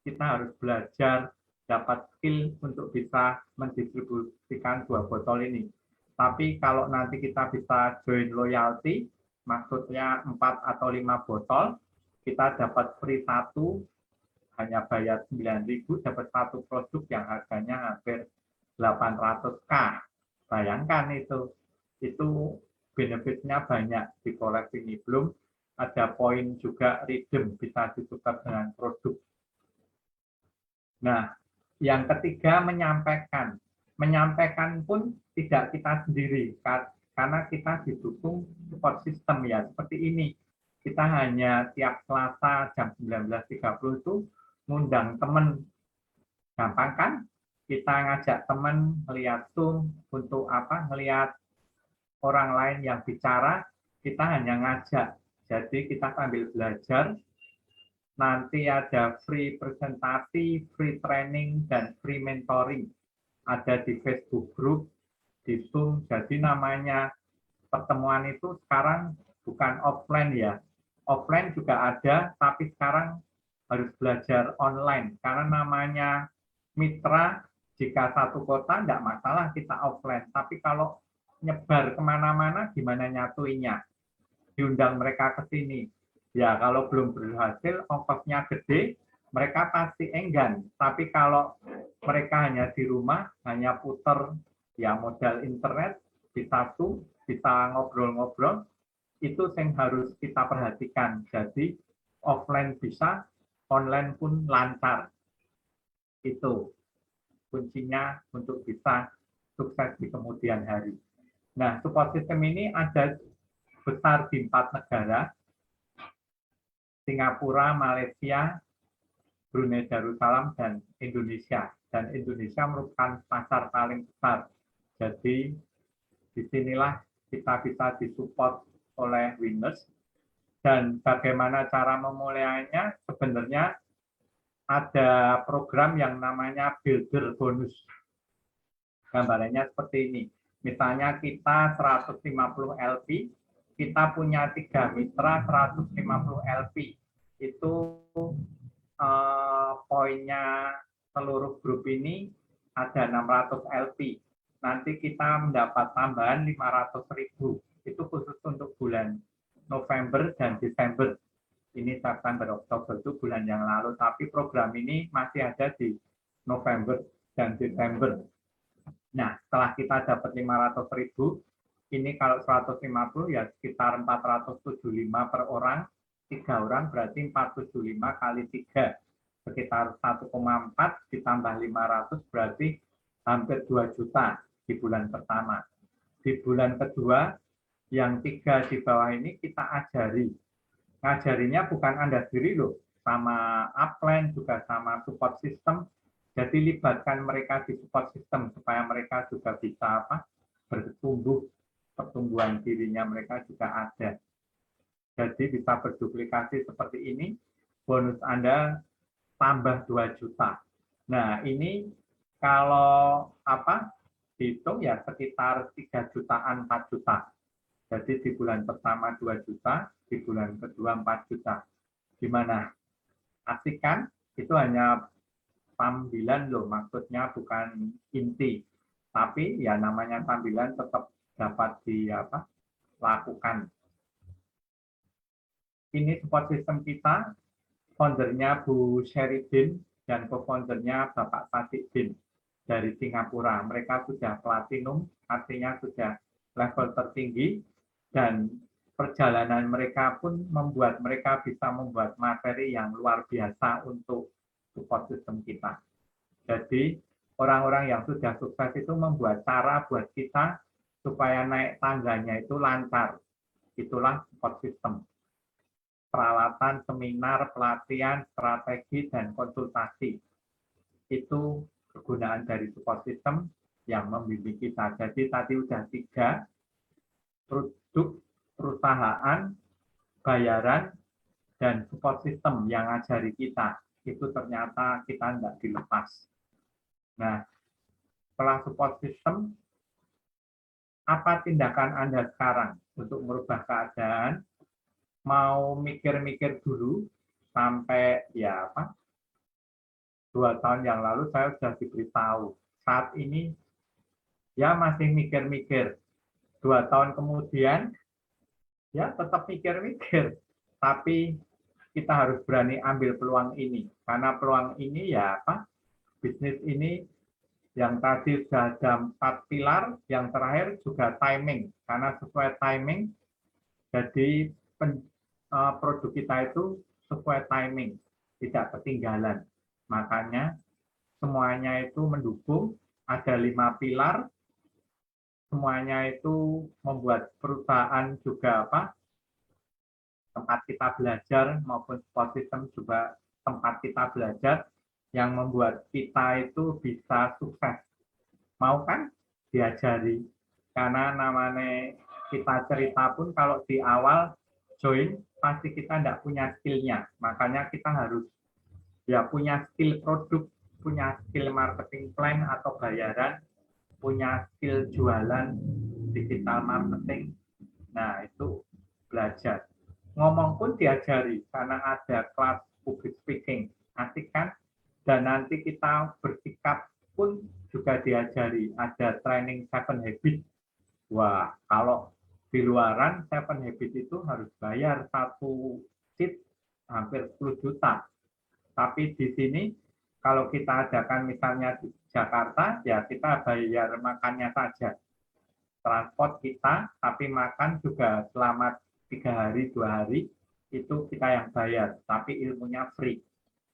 Speaker 3: Kita harus belajar, dapat skill untuk bisa mendistribusikan 2 botol ini. Tapi kalau nanti kita bisa join loyalty, maksudnya 4 atau 5 botol, kita dapat free 1, hanya bayar 9.000, dapat 1 produk yang harganya hampir 800.000. Bayangkan itu benefitnya banyak di Volef ini. Belum ada poin juga redeem, bisa ditukar dengan produk. Nah, yang ketiga menyampaikan. Menyampaikan pun tidak kita sendiri, karena kita didukung support system ya, seperti ini. Kita hanya tiap Selasa jam 19.30 itu ngundang teman. Gampang kan? Kita ngajak teman melihat Zoom untuk apa? Melihat orang lain yang bicara, kita hanya ngajak. Jadi kita sambil belajar, nanti ada free presentasi, free training, dan free mentoring. Ada di Facebook group, di Zoom. Jadi namanya pertemuan itu sekarang bukan offline ya. Offline juga ada, tapi sekarang harus belajar online. Karena namanya mitra, jika satu kota tidak masalah kita offline. Tapi kalau nyebar kemana-mana, gimana nyatuinya? Diundang mereka ke sini. Ya, kalau belum berhasil, ongkosnya gede, mereka pasti enggan. Tapi kalau mereka hanya di rumah, hanya puter ya modal internet, bisa Zoom, bisa ngobrol-ngobrol, itu yang harus kita perhatikan. Jadi, offline bisa, online pun lancar. Itu kuncinya untuk bisa sukses di kemudian hari. Nah, support system ini ada besar di 4 negara, Singapura, Malaysia, Brunei Darussalam, dan Indonesia. Dan Indonesia merupakan pasar paling besar. Jadi, disinilah kita bisa disupport oleh Winners. Dan bagaimana cara memulainya? Sebenarnya ada program yang namanya Builder Bonus. Gambarannya seperti ini. Misalnya kita 150 LP, kita punya 3 mitra 150 LP. Itu poinnya seluruh grup ini ada 600 LP. Nanti kita mendapat tambahan 500.000. Itu khusus untuk bulan November dan Desember. Ini September, Oktober itu bulan yang lalu. Tapi program ini masih ada di November dan Desember. Nah, setelah kita dapat 500.000, ini kalau 150 ya sekitar 475 per orang. 3 orang berarti 475 kali 3. Sekitar 1,4 ditambah 500 berarti hampir 2 juta di bulan pertama. Di bulan kedua, yang 3 di bawah ini kita ajari. Ngajarinya bukan Anda sendiri loh, sama upline juga sama support system. Jadi libatkan mereka di support system supaya mereka juga bisa bertumbuh, pertumbuhan dirinya mereka juga ada. Jadi bisa berduplikasi seperti ini, bonus Anda tambah 2 juta. Nah, ini kalau dihitung ya sekitar 3 jutaan, 4 juta. Jadi di bulan pertama 2 juta, di bulan kedua 4 juta. Gimana? Asik kan? Itu hanya tampilan loh, maksudnya bukan inti. Tapi ya namanya tampilan tetap dapat dilakukan. Ini support system kita, foundernya Bu Sheridin dan co-foundernya Bapak Sadiqdin dari Singapura. Mereka sudah platinum, artinya sudah level tertinggi, dan perjalanan mereka pun membuat mereka bisa membuat materi yang luar biasa untuk support system kita. Jadi orang-orang yang sudah sukses itu membuat cara buat kita supaya naik tangganya itu lancar. Itulah support system. Peralatan, seminar, pelatihan, strategi, dan konsultasi. Itu kegunaan dari support system yang membimbing kita. Jadi tadi udah 3, produk, perusahaan, bayaran, dan support system yang ngajari kita. Itu ternyata kita tidak dilepas. Nah, setelah support system, apa tindakan Anda sekarang untuk merubah keadaan? Mau mikir-mikir dulu sampai 2 tahun yang lalu saya sudah diberitahu. Saat ini ya masih mikir-mikir. 2 tahun kemudian ya tetap mikir-mikir. Tapi kita harus berani ambil peluang ini. Karena peluang ini bisnis ini yang tadi sudah ada 4 pilar, yang terakhir juga timing. Karena sesuai timing, jadi produk kita itu sesuai timing, tidak ketinggalan. Makanya semuanya itu mendukung, ada 5 pilar, semuanya itu membuat perusahaan juga tempat kita belajar maupun support system juga tempat kita belajar yang membuat kita itu bisa sukses. Mau kan diajari? Karena namanya kita cerita pun kalau di awal join pasti kita tidak punya skill-nya. Makanya kita harus punya skill produk, punya skill marketing plan atau bayaran, punya skill jualan, digital marketing. Nah, itu belajar. Ngomong pun diajari karena ada kelas public speaking. Asik kan? Dan nanti kita bersikap pun juga diajari. Ada training 7 habits. Wah, kalau di luaran 7 habits itu harus bayar 1 sheet hampir 10 juta. Tapi di sini kalau kita adakan misalnya di Jakarta, ya kita bayar makannya saja. Transport kita, tapi makan juga selama 3 hari, 2 hari, itu kita yang bayar. Tapi ilmunya free.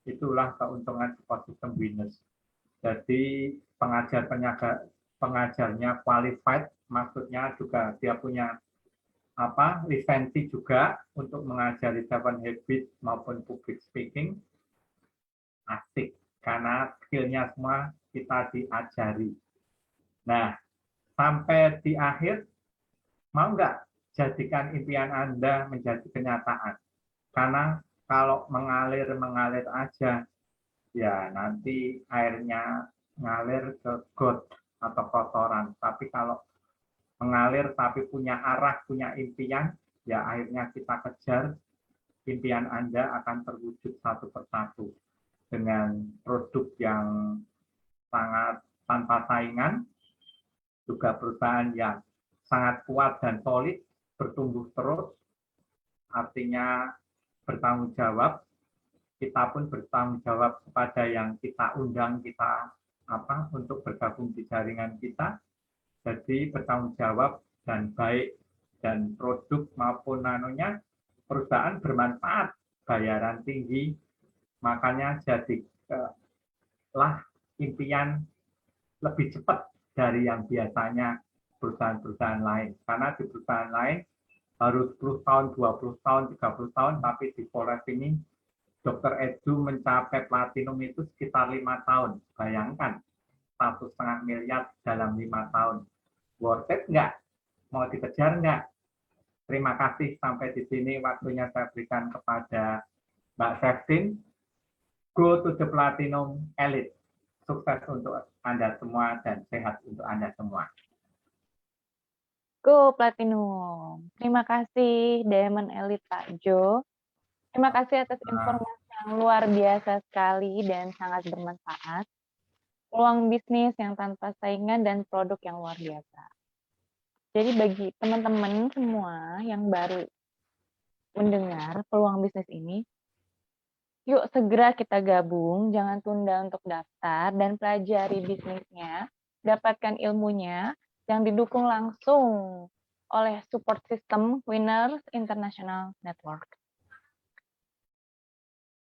Speaker 3: Itulah keuntungan support system winners. Jadi pengajarnya qualified, maksudnya juga dia punya lisensi juga untuk mengajari 7 habits maupun public speaking. Asik, karena skillnya semua kita diajari. Nah, sampai di akhir, mau nggak jadikan impian Anda menjadi kenyataan? Karena kalau mengalir aja, ya nanti airnya ngalir ke got atau kotoran. Tapi kalau mengalir tapi punya arah, punya impian, ya akhirnya kita kejar, impian Anda akan terwujud satu persatu. Dengan produk yang sangat tanpa saingan, juga perusahaan yang sangat kuat dan solid, bertumbuh terus, artinya bertanggung jawab. Kita pun bertanggung jawab kepada yang kita undang, kita untuk bergabung di jaringan kita. Jadi bertanggung jawab dan baik, dan produk maupun perusahaan bermanfaat, bayaran tinggi, makanya jadilah impian lebih cepat dari yang biasanya perusahaan-perusahaan lain. Karena di perusahaan lain harus 10 tahun, 20 tahun, 30 tahun, tapi di Polres ini Dr. Edu mencapai platinum itu sekitar 5 tahun. Bayangkan, 1,5 miliar dalam 5 tahun. Worth it nggak? Mau dikejar nggak? Terima kasih, sampai di sini waktunya saya berikan kepada Mbak Seftin. Go to the Platinum Elite. Sukses untuk Anda semua dan sehat untuk Anda semua.
Speaker 2: Go Platinum. Terima kasih Diamond Elite Pak Jo. Terima kasih atas informasi yang luar biasa sekali dan sangat bermanfaat. Peluang bisnis yang tanpa saingan dan produk yang luar biasa. Jadi bagi teman-teman semua yang baru mendengar peluang bisnis ini, yuk segera kita gabung, jangan tunda untuk daftar dan pelajari bisnisnya, dapatkan ilmunya yang didukung langsung oleh support system Winners International Network.